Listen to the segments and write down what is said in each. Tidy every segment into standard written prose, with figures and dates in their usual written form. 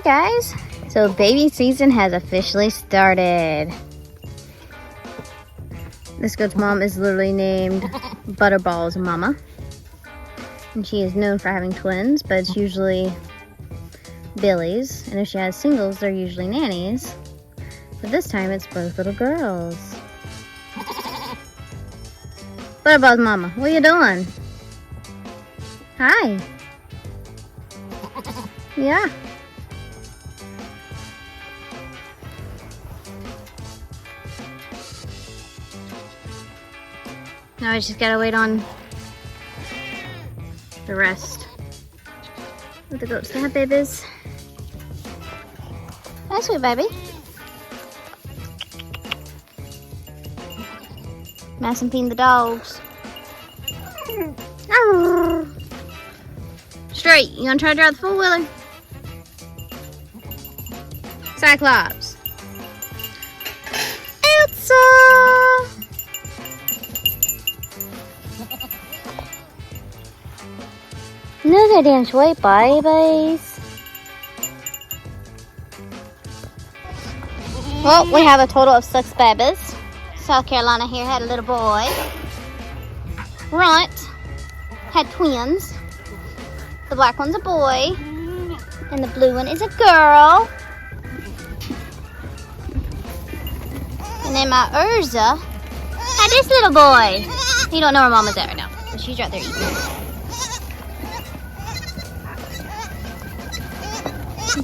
guys, so baby season has officially started. This goat's mom is literally named Butterball's Mama, and she is known for having twins, but it's usually Billies, and if she has singles, they're usually nannies, but this time it's both little girls. Butterball's Mama, what are you doing? Hi. Yeah. Now I just gotta wait on the rest of the goats to have babies. Hi, sweet baby. Madison feeding the dogs. Straight, you gonna try to drive the four-wheeler? Cyclops. Elsa! Look at them sweet babies. Well, we have a total of 6 babies. South Carolina here had a little boy. Runt had twins. The black one's a boy, and the blue one is a girl. And then my Urza had this little boy. You don't know where Mama's at right now, but she's right there eating.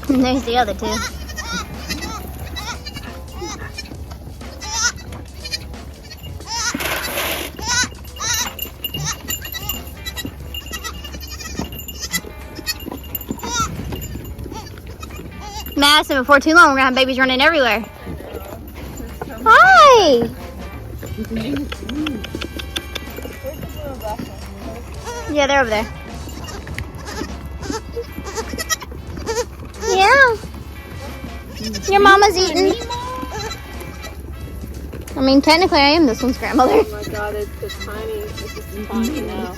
And there's the other two. Madison, before too long, we're gonna have babies running everywhere. Hi! Yeah, they're over there. Yeah. Your mama's eating. I mean, technically I am this one's grandmother. Oh my god, it's tiny. It's just tiny now.